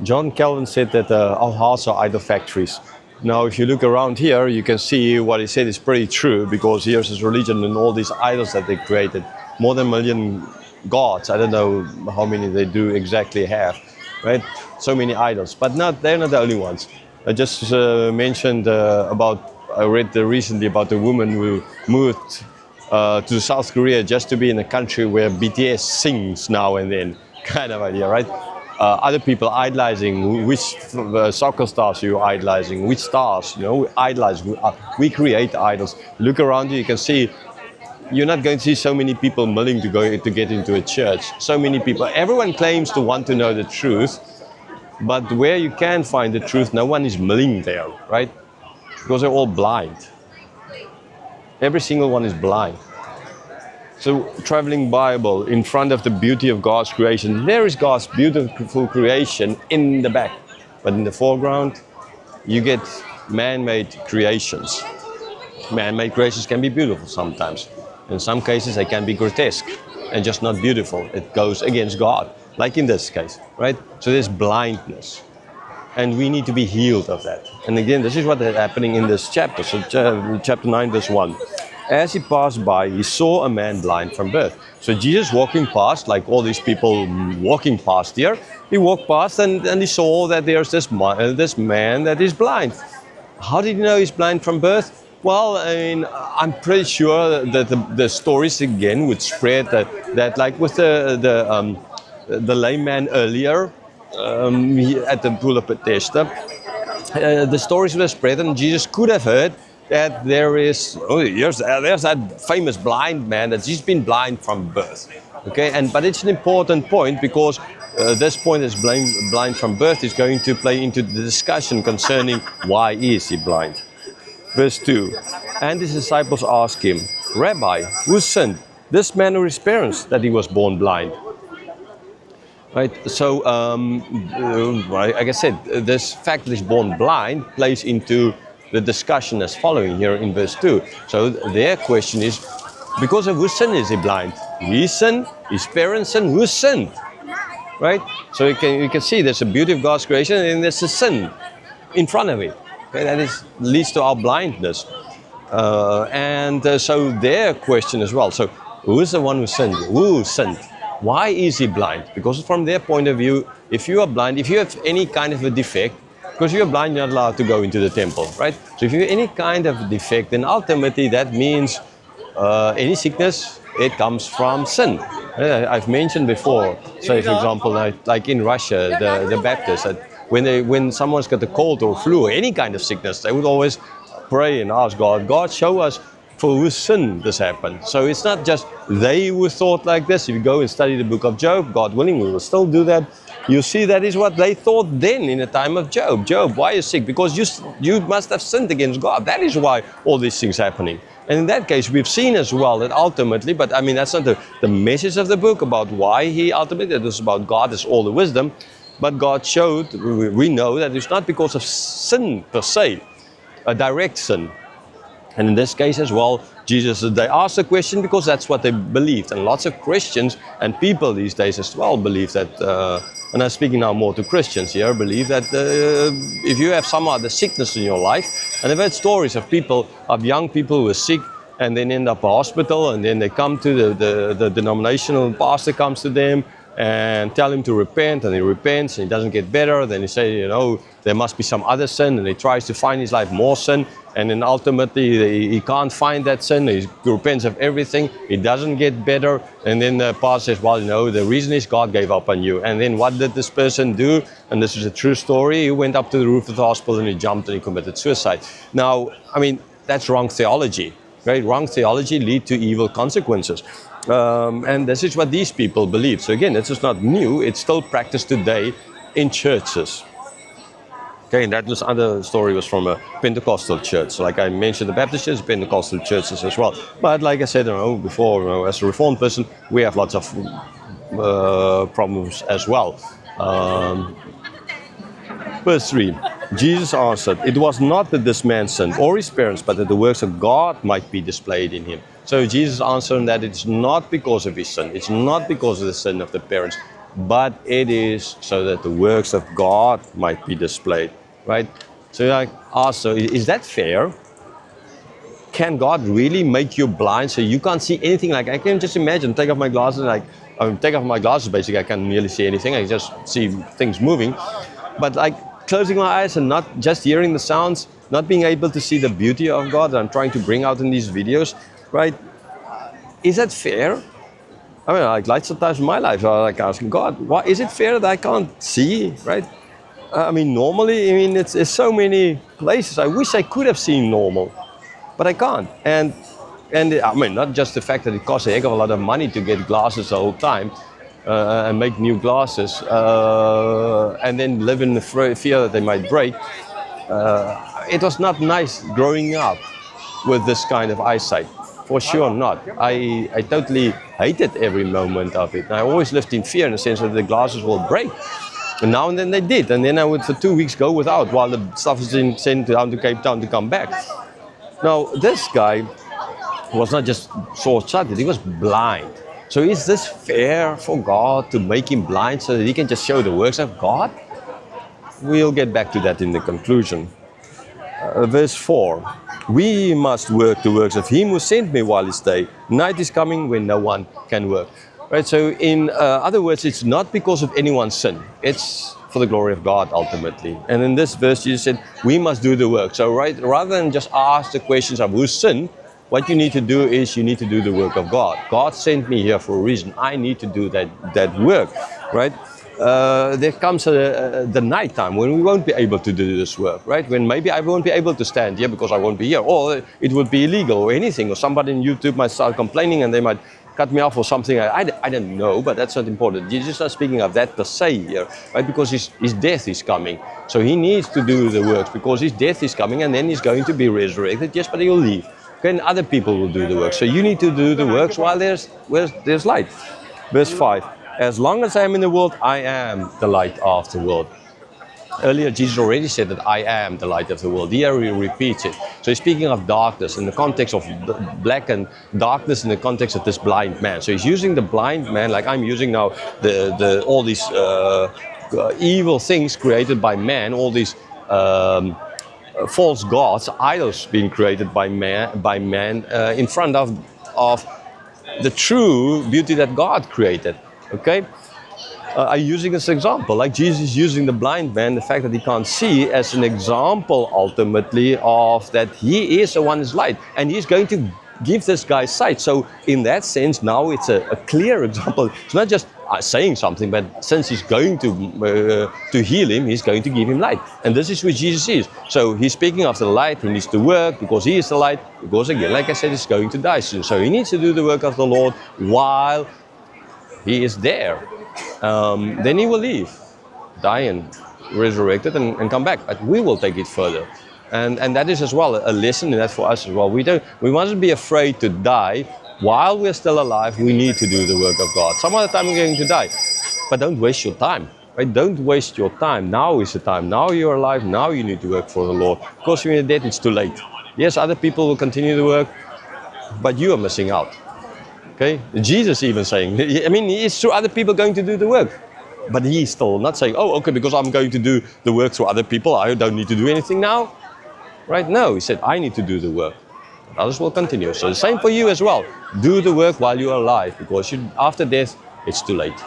John Calvin said that our hearts are idol factories. Now, if you look around here, you can see what he said is pretty true, because here's his religion and all these idols that they created. More than a million gods. I don't know how many they do exactly have, right? So many idols, but they're not the only ones. I just mentioned I read recently about a woman who moved to South Korea just to be in a country where BTS sings now and then, kind of idea, right? Other people idolizing which soccer stars you're idolizing, which stars, idolize. We create idols. Look around you can see, you're not going to see so many people willing to get into a church. So many people, everyone claims to want to know the truth, but where you can find the truth, no one is willing there, right? Because they're all blind. Every single one is blind. So, traveling Bible in front of the beauty of God's creation. There is God's beautiful creation in the back. But in the foreground, you get man-made creations. Man-made creations can be beautiful sometimes. In some cases, they can be grotesque and just not beautiful. It goes against God, like in this case, right? So there's blindness. And we need to be healed of that. And again, this is what is happening in this chapter. So, chapter 9, verse 1. As he passed by, he saw a man blind from birth. So Jesus walking past, like all these people walking past here, he walked past and he saw that there's this man that is blind. How did he know he's blind from birth? Well, I mean, I'm pretty sure that the stories again would spread that like with the lame man earlier at the pool of Bethesda, the stories were spread, and Jesus could have heard that there's that famous blind man that he's been blind from birth. Okay, but it's an important point, because this point is blind from birth is going to play into the discussion concerning why is he blind. Verse 2, and his disciples asked him, Rabbi, who sinned, this man or his parents, that he was born blind? Right, so like I said, this fact that he's born blind plays into the discussion as following here in verse 2. So their question is, because of whose sin is he blind? His sin, his parents' sin, whose sin? Right? So you can see there's a beauty of God's creation and there's a sin in front of it. Okay, that leads to our blindness. So their question as well. So who is the one who sinned? Who sinned? Why is he blind? Because from their point of view, if you are blind, if you have any kind of a defect, because you're blind, you're not allowed to go into the temple, right? So if you have any kind of defect, then ultimately that means any sickness, it comes from sin. I've mentioned before, say for example, like in Russia, the Baptists, that when someone's got a cold or flu or any kind of sickness, they would always pray and ask God, God, show us for whose sin this happened. So it's not just they who thought like this. If you go and study the book of Job, God willing, we will still do that. You see, that is what they thought then in the time of Job. Job, why are you sick? Because you must have sinned against God. That is why all these things are happening. And in that case, we've seen as well that ultimately, but I mean, that's not the message of the book about why he ultimately, it was about God as all the wisdom. But God showed, we know that it's not because of sin per se, a direct sin. And in this case as well, they asked the question because that's what they believed. And lots of Christians and people these days as well believe that, and I'm speaking now more to Christians here, believe that if you have some other sickness in your life, and I've heard stories of young people who are sick and then end up in hospital, and then they come to the denominational pastor comes to them and tell him to repent, and he repents and he doesn't get better. Then he say, there must be some other sin, and he tries to find his life more sin, and then ultimately he can't find that sin. He repents of everything, it doesn't get better, and then the pastor says, well, the reason is God gave up on you. And then what did this person do? And this is a true story. He went up to the roof of the hospital and he jumped and he committed suicide. Now, I mean, that's wrong theology, right? Wrong theology lead to evil consequences. And this is what these people believe. So again, this is not new. It's still practiced today in churches. Okay, and that other story was from a Pentecostal church. Like I mentioned, the Baptist church, Pentecostal churches as well. But like I said before, as a Reformed person, we have lots of problems as well. Verse 3, Jesus answered, it was not that this man sinned or his parents, but that the works of God might be displayed in him. So Jesus answered that it's not because of his sin. It's not because of the sin of the parents. but it is so that the works of God might be displayed, right? So like, also, is that fair? Can God really make you blind so you can't see anything? Like, I can just imagine, take off my glasses, take off my glasses, basically, I can't really see anything. I just see things moving. But like closing my eyes and not just hearing the sounds, not being able to see the beauty of God that I'm trying to bring out in these videos, right? Is that fair? I mean, like sometimes in my life, I like asking God, why is it fair that I can't see, right? I mean, normally, it's so many places I wish I could have seen normal, but I can't. And I mean, not just the fact that it costs a heck of a lot of money to get glasses the whole time and make new glasses, and then live in the fear that they might break. It was not nice growing up with this kind of eyesight. For sure not. I totally hated every moment of it. I always lived in fear in the sense that the glasses will break. And now and then they did. And then I would for 2 weeks go without while the stuff is sent down to Cape Town to come back. Now, this guy was not just short-sighted, he was blind. So is this fair for God to make him blind so that he can just show the works of God? We'll get back to that in the conclusion. Verse 4. We must work the works of him who sent me while it's day. Night is coming when no one can work. Right, so in other words, it's not because of anyone's sin. It's for the glory of God ultimately. And in this verse, Jesus said, we must do the work. So right, rather than just ask the questions of whose sin, what you need to do is you need to do the work of God. God sent me here for a reason. I need to do that work, right? There comes the night time when we won't be able to do this work, right? When maybe I won't be able to stand here because I won't be here, or it would be illegal or anything, or somebody on YouTube might start complaining and they might cut me off or something. I don't know, but that's not important. Jesus is not speaking of that per se here, right? Because his death is coming. So he needs to do the works because his death is coming and then he's going to be resurrected. Yes, but he'll leave. Okay, and other people will do the work. So you need to do the works while there's light. Verse 5. As long as I am in the world, I am the light of the world. Earlier, Jesus already said that I am the light of the world. Here he repeats it. So he's speaking of darkness in the context of black and darkness in the context of this blind man. So he's using the blind man like I'm using now all these evil things created by man, all these false gods, idols being created by man in front of the true beauty that God created. Okay? I'm using this example, like Jesus is using the blind man, the fact that he can't see, as an example ultimately of that he is the one who's light, and he's going to give this guy sight. So in that sense, now it's a clear example. It's not just saying something, but since he's going to heal him, he's going to give him light. And this is what Jesus is. So he's speaking of the light. He needs to work because he is the light. Because again, like I said, he's going to die soon. So he needs to do the work of the Lord while he is there. Then he will leave, die and resurrected and come back. But we will take it further. And that is as well a lesson in that for us as well. We mustn't be afraid to die. While we're still alive, we need to do the work of God. Some other time we're going to die. But don't waste your time. Right? Don't waste your time. Now is the time. Now you're alive. Now you need to work for the Lord. Because when you're dead, it's too late. Yes, other people will continue to work, but you are missing out. Okay? Jesus even saying, I mean, it's through other people going to do the work. But he's still not saying, oh, okay, because I'm going to do the work through other people, I don't need to do anything now. Right? No, he said, I need to do the work. Others will continue. So the same for you as well. Do the work while you are alive, because after death, it's too late.